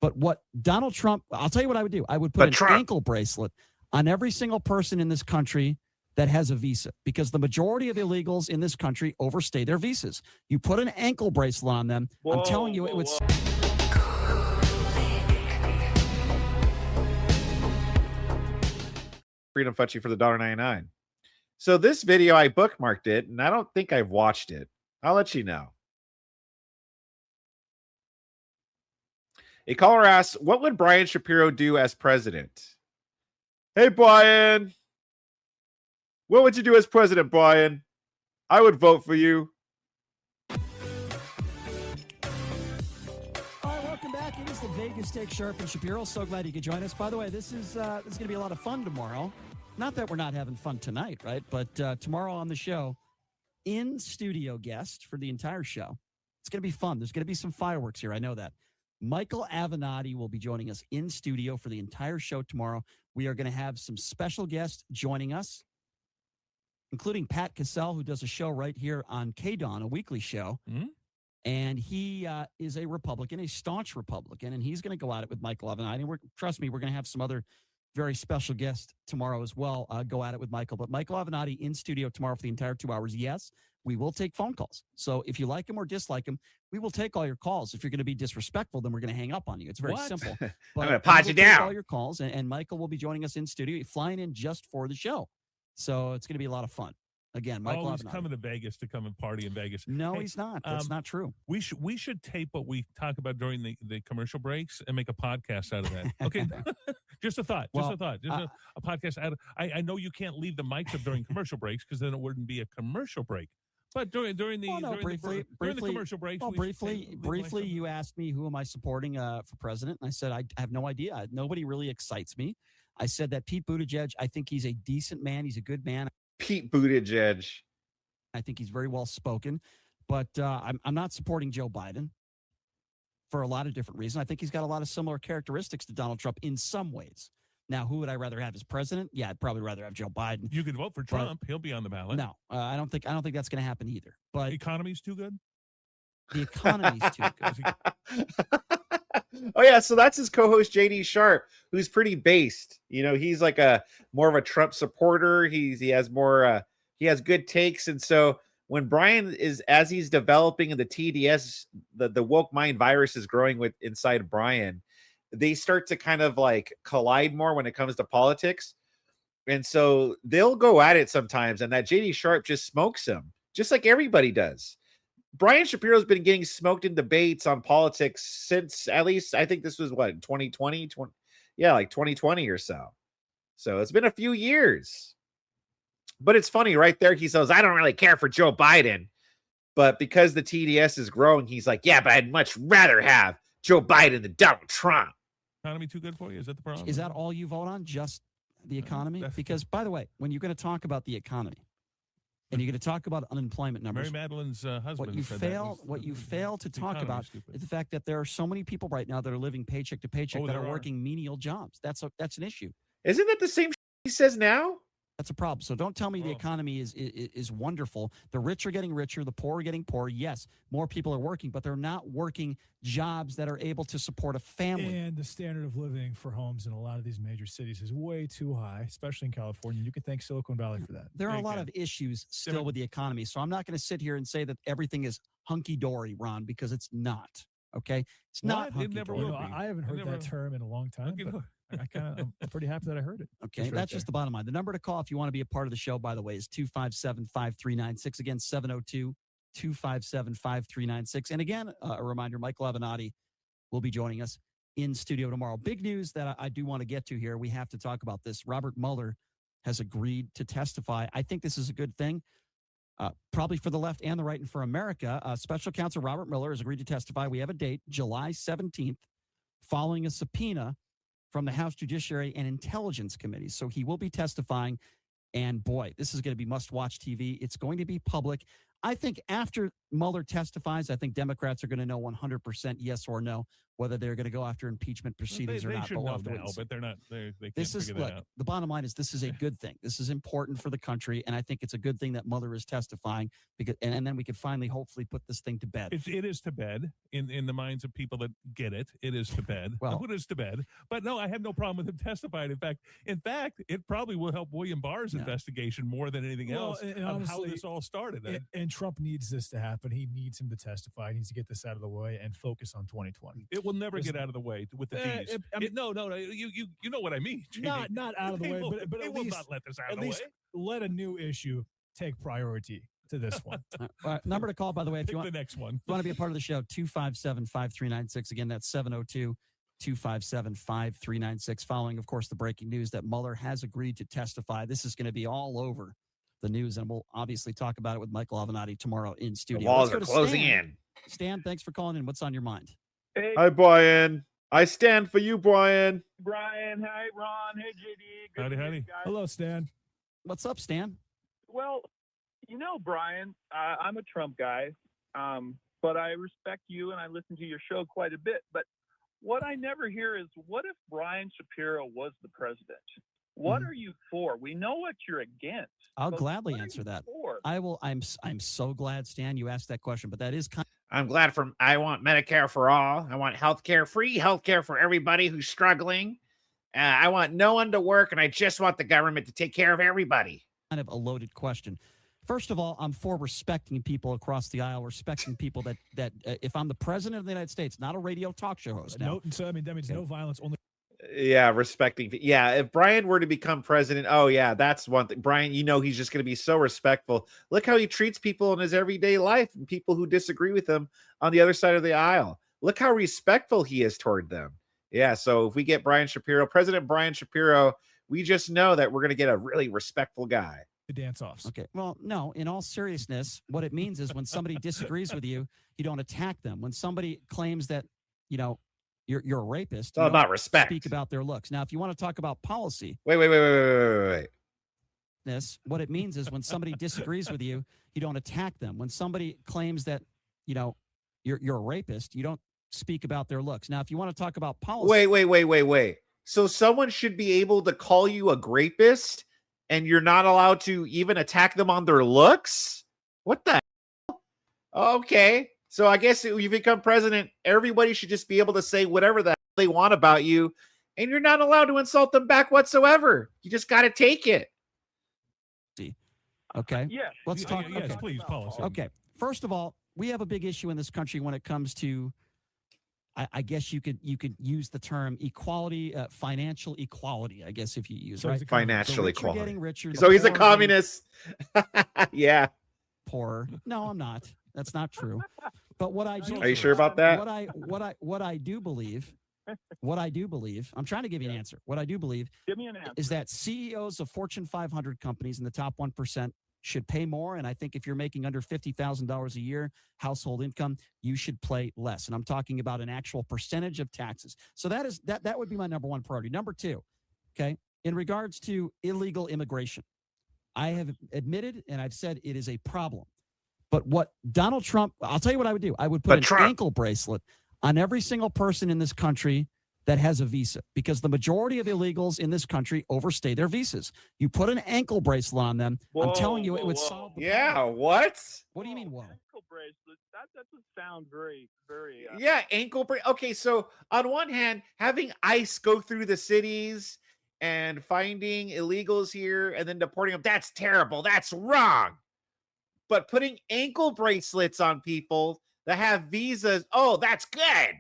But what Donald Trump, I'll tell you what I would do. I would put an ankle bracelet on every single person in this country that has a visa, because the majority of illegals in this country overstay their visas. You put an ankle bracelet on them. I'm telling you, it would. Freedom Fudgy for the $1.99. So this video, I bookmarked it, and I don't think I've watched it. I'll let you know. A caller asks, what would Brian Shapiro do as president? Hey, Brian. What would you do as president, Brian? I would vote for you. All right, welcome back. It is the Vegas Take Sharp and Shapiro. So glad you could join us. By the way, this is going to be a lot of fun tomorrow. Not that we're not having fun tonight, right? But tomorrow on the show, in-studio guest for the entire show. It's going to be fun. There's going to be some fireworks here. I know that. Michael Avenatti will be joining us in studio for the entire show tomorrow. We are going to have some special guests joining us, including Pat Cassell, who does a show right here on KDON, a weekly show. Mm-hmm. And he is a Republican, a staunch Republican, and he's going to go at it with Michael Avenatti. And trust me, we're going to have some other very special guests tomorrow as well go at it with Michael. But Michael Avenatti in studio tomorrow for the entire 2 hours. Yes, we will take phone calls. So if you like him or dislike him, we will take all your calls. If you're going to be disrespectful, then we're going to hang up on you. It's very simple. But I'm going to pot you down. All your calls, and Michael will be joining us in studio, flying in just for the show. So it's going to be a lot of fun. Again, Michael he's coming to Vegas to come and party in Vegas. No, he's not. That's not true. We should tape what we talk about during the commercial breaks and make a podcast out of that. Okay, just a thought. Just a podcast out of. I know you can't leave the mics up during commercial breaks because then it wouldn't be a commercial break. But during the commercial breaks. Well, briefly, you asked me who am I supporting for president, and I said I have no idea. Nobody really excites me. I said that Pete Buttigieg, I think he's a decent man. He's a good man. Pete Buttigieg. I think he's very well spoken, but I'm not supporting Joe Biden for a lot of different reasons. I think he's got a lot of similar characteristics to Donald Trump in some ways. Now, who would I rather have as president? Yeah, I'd probably rather have Joe Biden. You could vote for Trump. He'll be on the ballot. No, I don't think that's going to happen either. But the economy's too good. The economy's too good. Oh yeah, so that's his co-host JD Sharp, who's pretty based. You know, he's like more of a Trump supporter. He has good takes, and so when Brian as he's developing the TDS, the woke mind virus is growing inside Brian, they start to kind of like collide more when it comes to politics, and so they'll go at it sometimes, and that JD Sharp just smokes him, just like everybody does. Brian Shapiro's been getting smoked in debates on politics since at least, I think this was 2020, like 2020 or so. So it's been a few years. But it's funny right there. He says, I don't really care for Joe Biden. But because the TDS is growing, he's like, yeah, but I'd much rather have Joe Biden than Donald Trump. Economy too good for you? Is that the problem? Is that all you vote on? Just the economy? Because, by the way, when you're going to talk about the economy, and you're going to talk about unemployment numbers. Mary Madeline's husband. What you fail to talk about is the fact that there are so many people right now that are living paycheck to paycheck that are working menial jobs. That's an issue. Isn't that the same he says now? That's a problem. So don't tell me the economy is wonderful. The rich are getting richer. The poor are getting poorer. Yes, more people are working, but they're not working jobs that are able to support a family. And the standard of living for homes in a lot of these major cities is way too high, especially in California. You can thank Silicon Valley for that. There are a lot of issues still with the economy. So I'm not going to sit here and say that everything is hunky-dory, Ron, because it's not. Okay? It's not hunky-dory. I haven't heard that term in a long time, but I'm pretty happy that I heard it. Okay, that's just the bottom line. The number to call if you want to be a part of the show, by the way, is 257-5396. Again, 702-257-5396. And again, a reminder, Michael Avenatti will be joining us in studio tomorrow. Big news that I do want to get to here. We have to talk about this. Robert Mueller has agreed to testify. I think this is a good thing, probably for the left and the right and for America. Special counsel Robert Mueller has agreed to testify. We have a date, July 17th, following a subpoena from the House Judiciary and Intelligence Committee. So he will be testifying, and boy, this is going to be must-watch TV. It's going to be public. I think after Mueller testifies, I think Democrats are going to know 100% yes or no whether they're going to go after impeachment proceedings or they not. should But we'll know have to wait now, and see. but they're not. They can't This is figure look. that out. The bottom line is this is a good thing. This is important for the country, and I think it's a good thing that Mueller is testifying because, and then we could finally, hopefully, put this thing to bed. It is to bed in the minds of people that get it. It is to bed. Well, it is to bed. But no, I have no problem with him testifying. In fact, it probably will help William Barr's investigation more than anything else and of honestly, how this all started. And Trump needs this to happen. He needs him to testify. He needs to get this out of the way and focus on 2020. It will never get out of the way with the D's. No, you know what I mean. Jamie. Not out of the way, but they at will least not let this out at of the way. least let a new issue take priority to this one. All right, number to call, by the way, if Pick you want the next one. If you want to be a part of the show, 257-5396. Again, that's 702-257-5396. Following, of course, the breaking news that Mueller has agreed to testify. This is going to be all over the news, and we'll obviously talk about it with Michael Avenatti tomorrow in studio. The walls Let's are go to closing Stan. in. Stan, thanks for calling in. What's on your mind? Hey, Hi, Brian. I stand for you, Brian. Brian. Hi, Ron. Hey, JD. Good Howdy, to meet howdy. you guys. Hello, Stan. What's up, Stan? Well, Brian, I'm a Trump guy, but I respect you and I listen to your show quite a bit. But what I never hear is, what if Brian Shapiro was the president? What are you for? We know what you're against. I'll but gladly what are answer you that. for? I will. I'm so glad, Stan, you asked that question, but that is kind I'm glad I want Medicare for all. I want healthcare, free healthcare for everybody who's struggling. I want no one to work, and I just want the government to take care of everybody. of a loaded question. First of all, I'm for respecting people across the aisle, respecting people that if I'm the president of the United States, not a radio talk show host. Now, So that means no violence, only. Yeah, respecting. Yeah, if Brian were to become president, oh yeah, that's one thing. Brian, he's just going to be so respectful. Look how he treats people in his everyday life and people who disagree with him on the other side of the aisle. Look how respectful he is toward them. Yeah, so if we get President Brian Shapiro, we just know that we're going to get a really respectful guy. The dance-offs. okay. Well, no, in all seriousness, what it means is when somebody disagrees with you, you don't attack them. When somebody claims that, you're a rapist, It's all you don't about respect. speak about their looks. Now, if you want to talk about policy, Wait. what it means is when somebody disagrees with you, you don't attack them. When somebody claims that, you're a rapist, you don't speak about their looks. Now, if you want to talk about policy, Wait. So someone should be able to call you a rapist and you're not allowed to even attack them on their looks? What the hell? Okay. So I guess if you become president, everybody should just be able to say whatever the hell they want about you, and you're not allowed to insult them back whatsoever. You just got to take it. okay? Yes. Let's talk. Yes, okay. please, policy. Okay. First of all, we have a big issue in this country when it comes to, I guess you could use the term equality, financial equality. I guess if you use So right. he's a communist. Financial The rich are equality. getting richer. So the he's a poor are getting communist. Yeah. poorer. No, I'm not. That's not true. But what I do Are you sure about that? what I do believe, I'm trying to give you an answer. What I do believe Give me an answer. is that CEOs of Fortune 500 companies in the top 1% should pay more. And I think if you're making under $50,000 a year household income, you should pay less. And I'm talking about an actual percentage of taxes. So that would be my number one priority. Number two, okay, in regards to illegal immigration, I have admitted and I've said it is a problem. But what Donald Trump, I'll tell you what I would do. I would put an ankle bracelet on every single person in this country that has a visa, because the majority of illegals in this country overstay their visas. You put an ankle bracelet on them. I'm telling you, it would solve the problem. What? What do you mean, whoa? Ankle bracelet. That doesn't sound very, very. Yeah, ankle bracelet. Okay, so on one hand, having ICE go through the cities and finding illegals here and then deporting them, that's terrible. That's wrong. But putting ankle bracelets on people that have visas, oh, that's good.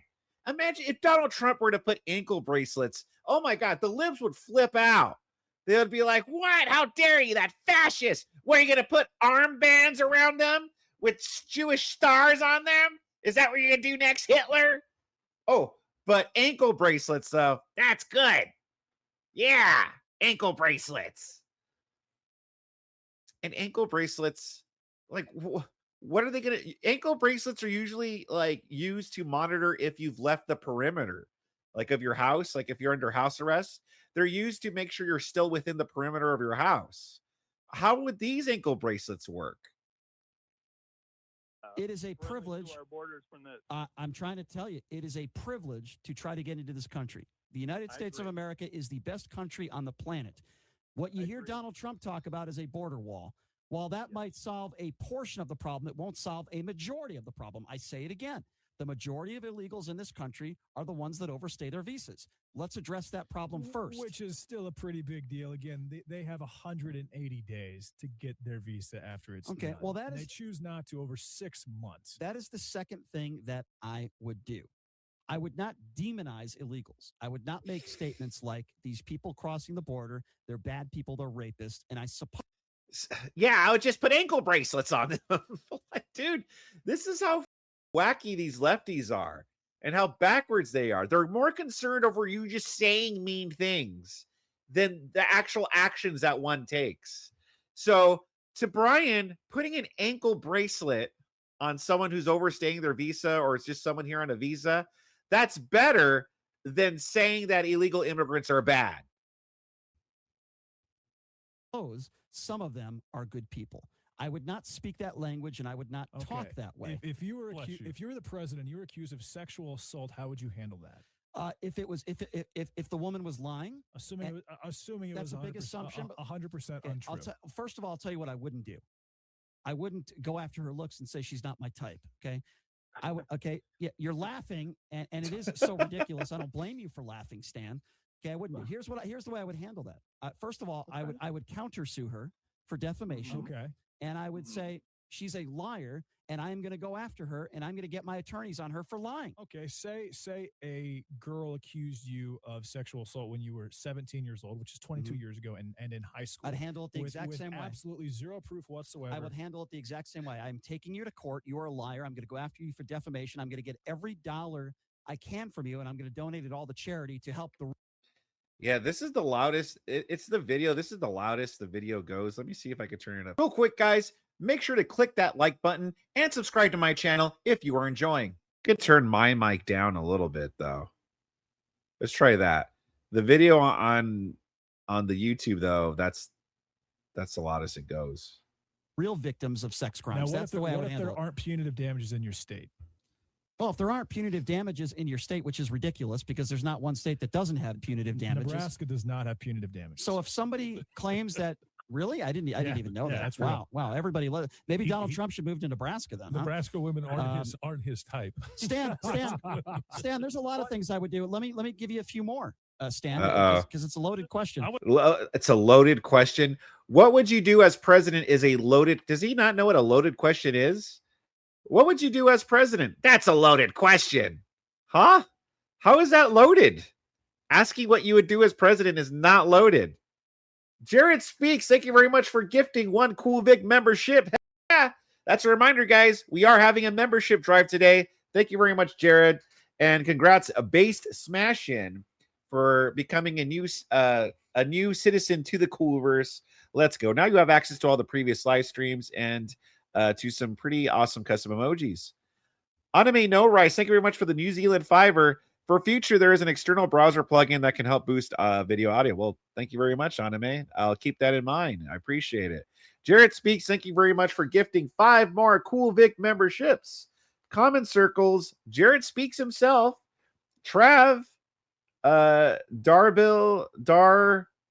Imagine if Donald Trump were to put ankle bracelets. Oh my God, the libs would flip out. They would be like, what? How dare you, that fascist? What, are you going to put armbands around them with Jewish stars on them? Is that what you're going to do next, Hitler? Oh, but ankle bracelets, though, that's good. Yeah, ankle bracelets. And ankle bracelets, like, what are they going to? Ankle bracelets are usually like used to monitor if you've left the perimeter, like of your house. Like if you're under house arrest, they're used to make sure you're still within the perimeter of your house. How would these ankle bracelets work? It is a running privilege. to our borders from this. I'm trying to tell you, it is a privilege to try to get into this country. The United States of agree. America is the best country on the planet. What you I hear agree. Donald Trump talk about is a border wall. While that might solve a portion of the problem, it won't solve a majority of the problem. I say it again. The majority of illegals in this country are the ones that overstay their visas. Let's address that problem first. Which is still a pretty big deal. Again, they have 180 days to get their visa after it's Okay, done. well, that and is- they choose not to over 6 months. That is the second thing that I would do. I would not demonize illegals. I would not make statements like these people crossing the border, they're bad people, they're rapists. And I suppose. Yeah, I would just put ankle bracelets on them. Like, dude, this is how wacky these lefties are and how backwards they are. They're more concerned over you just saying mean things than the actual actions that one takes. So, to Brian, putting an ankle bracelet on someone who's overstaying their visa or it's just someone here on a visa, that's better than saying that illegal immigrants are bad. Some of them are good people. I would not speak that language and I would not talk that way. If you were Bless you. if you were the president, you were accused of sexual assault, how would you handle that? If the woman was lying, Assuming it that's was a big 100%, assumption, but- 100% okay, untrue. first of all, I'll tell you what I wouldn't do. I wouldn't go after her looks and say she's not my type. Okay. I would. Okay. Yeah. You're laughing and it is so ridiculous. I don't blame you for laughing, Stan. Okay. I wouldn't. Here's the way I would handle that. First of all, I would countersue her for defamation. Okay. And I would say she's a liar and I am going to go after her and I'm going to get my attorneys on her for lying. Okay, say a girl accused you of sexual assault when you were 17 years old, which is 22 years ago, and in high school. I'd handle it the exact with same way. absolutely zero proof whatsoever. I would handle it the exact same way. I'm taking you to court. You are a liar. I'm going to go after you for defamation. I'm going to get every dollar I can from you, and I'm going to donate it all to charity to help the. Yeah, this is the loudest. It's the video. This is the loudest the video goes. Let me see if I can turn it up. Real quick, guys, make sure to click that like button and subscribe to my channel if you are enjoying. Could turn my mic down a little bit, though. Let's try that. The video on the YouTube, though, that's the loudest it goes. Real victims of sex crimes. Now, That's the way I would handle it. What if there aren't punitive damages in your state? Well, if there aren't punitive damages in your state, which is ridiculous because there's not one state that doesn't have punitive damages. Nebraska does not have punitive damages. So if somebody claims that, really, I didn't even know that. That's wow, real. wow. Everybody, maybe Donald Trump should move to Nebraska then. Huh? Nebraska women aren't his type. Stan, there's a lot of things I would do. Let me give you a few more, Stan, because it's a loaded question. It's a loaded question. What would you do as president is a loaded. Does he not know what a loaded question is? What would you do as president? That's a loaded question. Huh? How is that loaded? Asking what you would do as president is not loaded. Jared Speaks, thank you very much for gifting one Cool Vic membership. Yeah, that's a reminder, guys. We are having a membership drive today. Thank you very much, Jared. And congrats, a based smash in for becoming a new citizen to the Coolverse. Let's go. Now you have access to all the previous live streams and to some pretty awesome custom emojis. Anime No Rice, thank you very much for the New Zealand Fiverr. For future, there is an external browser plugin that can help boost video audio. Well, thank you very much, Anime. I'll keep that in mind. I appreciate it. Jared Speaks, thank you very much for gifting 5 more Cool Vic memberships. Common Circles, Jared Speaks himself, Trav, Darbil,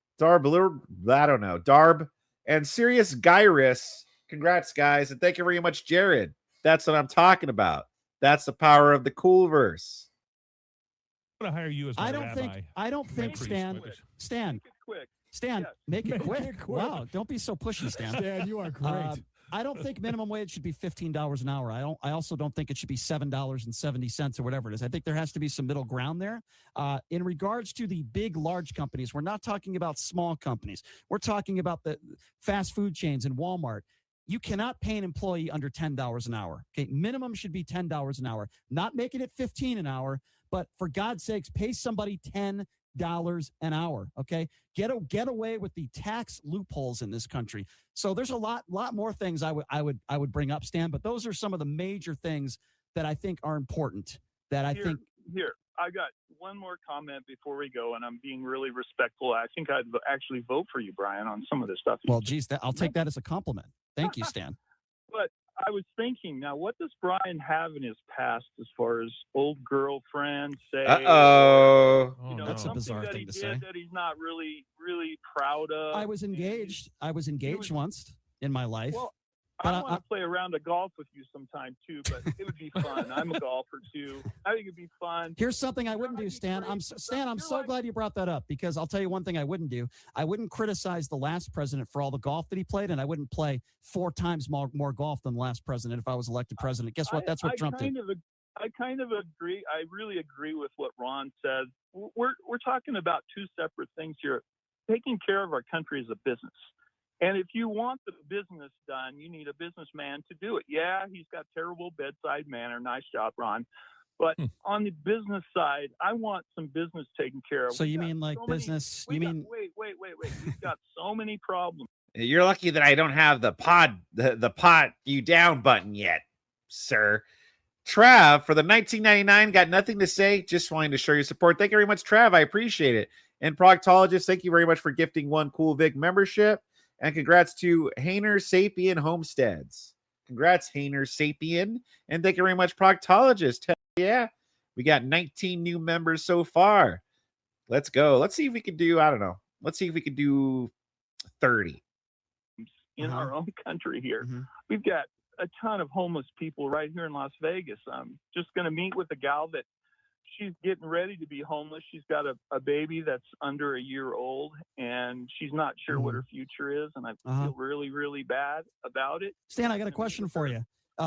I don't know, Darb, and Sirius Gyrus. Congrats, guys, and thank you very much, Jared. That's what I'm talking about. That's the power of the Coolverse. I'm going to hire you as my rabbi. I don't think, Stan, Make it quick. Stan, Yes. make it quick. Make it quick. Wow, don't be so pushy, Stan. Stan, you are great. I don't think minimum wage should be $15 an hour. I also don't think it should be $7.70 or whatever it is. I think there has to be some middle ground there. In regards to the big, large companies, we're not talking about small companies. We're talking about the fast food chains and Walmart. You cannot pay an employee under $10 an hour. Okay, minimum should be $10 an hour. Not making it $15 an hour, but for God's sakes, pay somebody $10 an hour. Okay, get away with the tax loopholes in this country. So there's a lot more things I would bring up, Stan. But those are some of the major things that I think are important. That I think. Here, I got one more comment before we go, and I'm being really respectful. I think I'd actually vote for you, Brian, on some of this stuff. Well, geez, I'll take that as a compliment. Thank you, Stan. But I was thinking, now, what does Brian have in his past as far as old girlfriend, say? Uh-oh. You know, That's a something bizarre that thing he to did say. that he's not really proud of. I was engaged. I was engaged once in my life. Well, but I want to play a round of golf with you sometime too, but it would be fun. I'm a golfer too. I think it'd be fun. Here's something I wouldn't do, Stan. I'm so glad you brought that up, because I'll tell you one thing I wouldn't do. I wouldn't criticize the last president for all the golf that he played, and I wouldn't play 4 times more golf than the last president if I was elected president. Guess what? That's what Trump did. I kind of agree. I really agree with what Ron says. We're talking about 2 separate things here. Taking care of our country is a business. And if you want the business done, you need a businessman to do it. Yeah, he's got terrible bedside manner. Nice job, Ron. But on the business side, I want some business taken care of. So you mean like business? Wait. We've got so many problems. You're lucky that I don't have the pot you down button yet, sir. Trav, for the 1999, got nothing to say. Just wanting to show your support. Thank you very much, Trav. I appreciate it. And Proctologist, thank you very much for gifting 1 Cool Vic membership. And congrats to Hainer Sapien Homesteads. Congrats, Hainer Sapien. And thank you very much, Proctologist. Hell yeah. We got 19 new members so far. Let's go. Let's see if we can do, I don't know. Let's see if we can do 30. In our own country here. Mm-hmm. We've got a ton of homeless people right here in Las Vegas. I'm just going to meet with a gal that she's getting ready to be homeless. She's got a baby that's under a year old, and she's not sure what her future is. And I feel really, really bad about it. Stan, I got a question for you.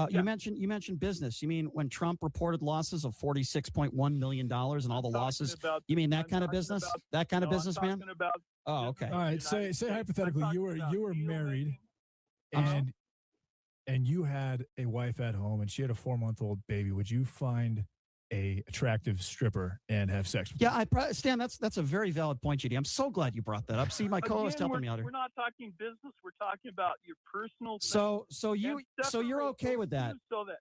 You mentioned business. You mean when Trump reported losses of $46.1 million and all the losses? You mean that kind of business? That kind of businessman? Oh, okay. All right. Say hypothetically you were married, and you had a wife at home, and she had a 4-month-old baby. Would you find a attractive stripper and have sex with her? Yeah, Stan, that's a very valid point, JD. I'm so glad you brought that up. See, my co-host helping me out here. We're not talking business. We're talking about your personal. So you're okay with that?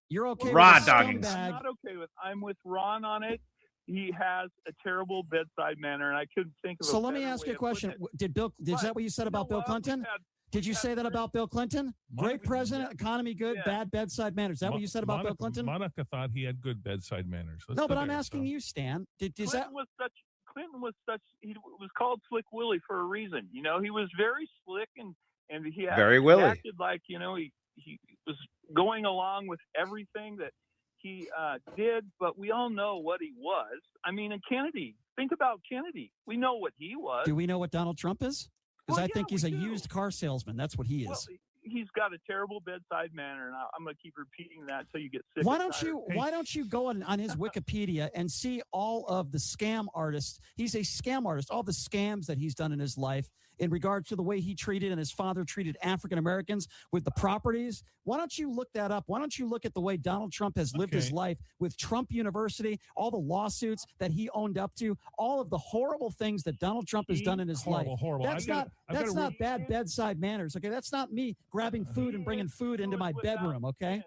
You're okay Raw with dogging. I'm not okay with. I'm with Ron on it. He has a terrible bedside manner, and I couldn't think of. So let me ask you a question. Is that what you said about Bill Clinton? Did you say that about Bill Clinton? Great president, economy good, bad bedside manners. Is that what you said about Bill Clinton? Monica thought he had good bedside manners. No, but I'm asking you, Stan. Clinton was such. He was called Slick Willie for a reason. You know, he was very slick and he acted like, you know, he was going along with everything that he did. But we all know what he was. I mean, and Kennedy. Think about Kennedy. We know what he was. Do we know what Donald Trump is? Because I think he's a used car salesman. That's what he is. Well, he's got a terrible bedside manner, and I'm going to keep repeating that until you get sick. Why don't you go on his Wikipedia and see all of the scam artists? He's a scam artist. All the scams that he's done in his life in regards to the way he treated and his father treated African Americans with the properties. Why don't you look that up? Why don't you look at the way Donald Trump has lived his life with Trump University, all the lawsuits that he owned up to, all of the horrible things that Donald Trump has done in his life. Horrible. That's not bad bedside manners. Okay, that's not me grabbing food and bringing food into my bedroom. Okay.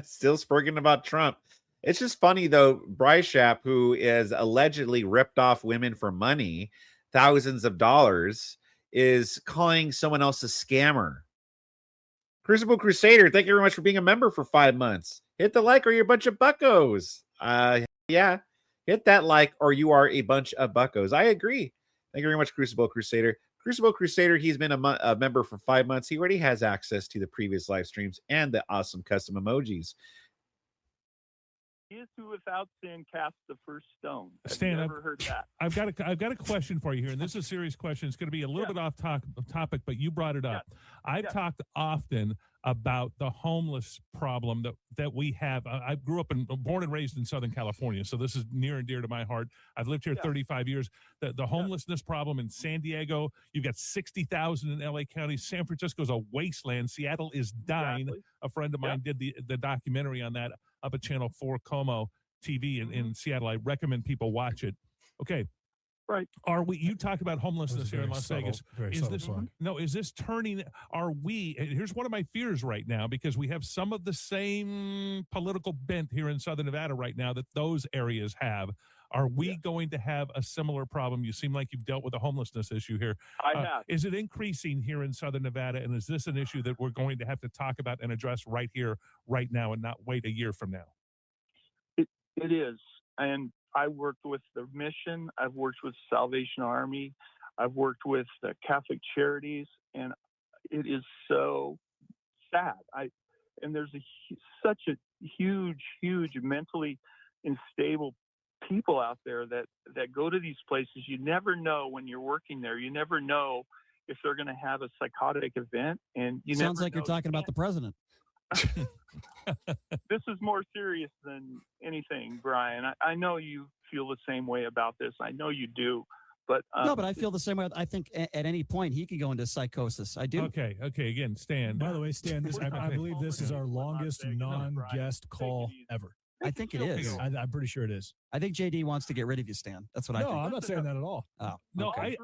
Still speaking about Trump. It's just funny though. Brian Shapiro, who is allegedly ripped off women for money, thousands of dollars, is calling someone else a scammer. Crucible Crusader, thank you very much for being a member for 5 months. Hit the like or you're a bunch of buckos. Yeah, hit that like or you are a bunch of buckos. I agree. Thank you very much, Crucible Crusader. Crucible Crusader, he's been a member for 5 months. He already has access to the previous live streams and the awesome custom emojis. He is who without sin cast the first stone. Stan, I've never heard that. I've got a question for you here, and this is a serious question. It's going to be a little bit off topic, but you brought it up. I've talked often about the homeless problem that we have. I grew up born and raised in Southern California, so this is near and dear to my heart. I've lived here 35 years. The homelessness problem in San Diego, you've got 60,000 in LA County. San Francisco's a wasteland. Seattle is dying. Exactly. A friend of mine did the documentary on that up at Channel 4 Como TV in Seattle. I recommend people watch it. Okay. Right. You talked about homelessness here in Las Vegas. Is this turning, here's one of my fears right now, because we have some of the same political bent here in Southern Nevada right now that those areas have. Are we going to have a similar problem? You seem like you've dealt with the homelessness issue here. I have. Is it increasing here in Southern Nevada? And is this an issue that we're going to have to talk about and address right here, right now, and not wait a year from now? It is. And I worked with the Mission. I've worked with Salvation Army. I've worked with the Catholic Charities. And it is so sad. And there's such a huge mentally unstable people out there that go to these places. You never know when you're working there. You never know if they're going to have a psychotic event. And you sounds never like you're talking about the president. This is more serious than anything, Brian. I know you feel the same way about this. I know you do. But no, but I feel the same way. I think at any point he could go into psychosis. I do. Okay. Again, Stan. By the way, Stan, I believe this is our longest non-guest call ever. I think it is. I'm pretty sure it is. I think JD wants to get rid of you, Stan. That's what I think. No, I'm not saying that at all. Oh, no, okay.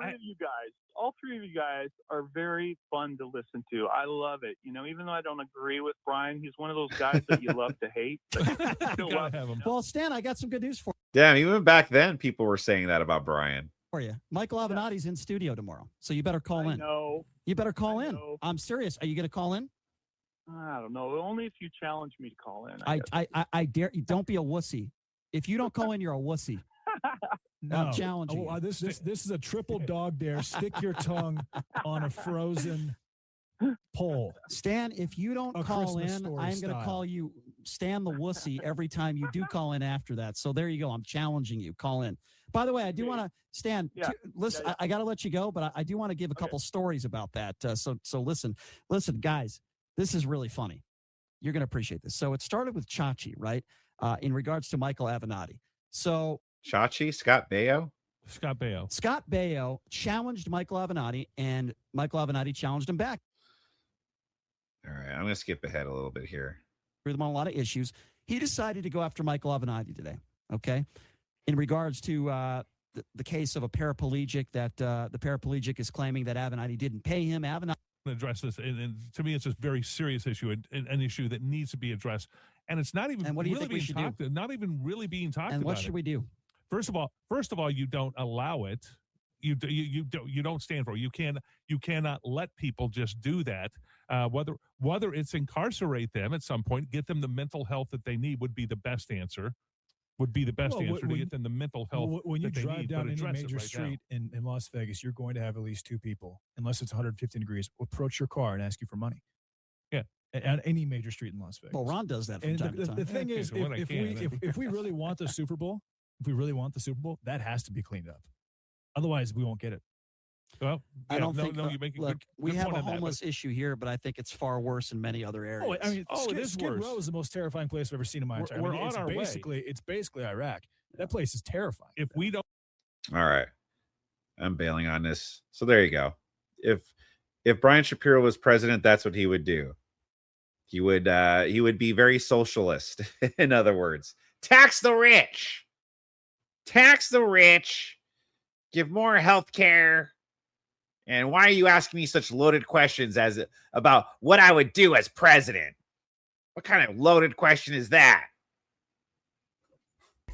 All three of you guys are very fun to listen to. I love it. Even though I don't agree with Brian, he's one of those guys that you love to hate. Still love him. Well, Stan, I got some good news for you. Damn, even back then, people were saying that about Brian. For you. Michael Avenatti's in studio tomorrow, so you better call in. No, you better call in. I'm serious. Are you going to call in? I don't know. Only if you challenge me to call in. I dare you. Don't be a wussy. If you don't call in, you're a wussy. No, I'm challenging. This is a triple dog dare. Stick your tongue on a frozen pole. Stan, if you don't call in, I'm going to call you Stan the wussy every time you do call in after that. So there you go. I'm challenging you. Call in. By the way, I do want to, Stan, listen, I got to let you go, but I do want to give a couple stories about that. So listen, guys, this is really funny. You're going to appreciate this. So it started with Chachi, right? In regards to Michael Avenatti. So Chachi, Scott Baio challenged Michael Avenatti, and Michael Avenatti challenged him back. All right, I'm going to skip ahead a little bit here. With him on a lot of issues. He decided to go after Michael Avenatti today, okay? In regards to the case of a paraplegic that the paraplegic is claiming that Avenatti didn't pay him. Avenatti address this, and to me, it's a very serious issue, an issue that needs to be addressed, and it's not even really being talked. Not even really being talked about. And what should we do? First of all, you don't allow it. You don't stand for it. You cannot let people just do that. Whether it's incarcerate them at some point, get them the mental health that they need would be the best answer. To get them the mental health. When you drive down any major street in Las Vegas, you're going to have at least two people, unless it's 115 degrees, approach your car and ask you for money. Yeah. At any major street in Las Vegas. Well, Ron does that from time to time. The thing is, if we really want the Super Bowl, that has to be cleaned up. Otherwise, we won't get it. Well, I don't think. you make a look, we good have point a homeless issue here, but I think it's far worse in many other areas. It is Skid worse. Row is the most terrifying place I've ever seen in my entire life. It's basically Iraq. That place is terrifying. If we don't. All right, I'm bailing on this. So there you go. If Brian Shapiro was president, that's what he would do. He would be very socialist. In other words, tax the rich. Give more health care. And why are you asking me such loaded questions about what I would do as president? What kind of loaded question is that?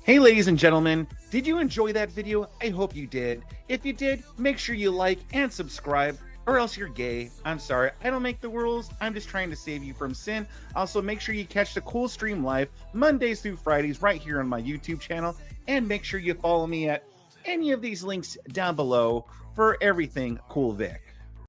Hey, ladies and gentlemen, did you enjoy that video? I hope you did. If you did, make sure you like and subscribe, or else you're gay. I'm sorry, I don't make the rules. I'm just trying to save you from sin. Also, make sure you catch the Cool Stream live Mondays through Fridays right here on my YouTube channel. And make sure you follow me at any of these links down below for everything Cool Vic.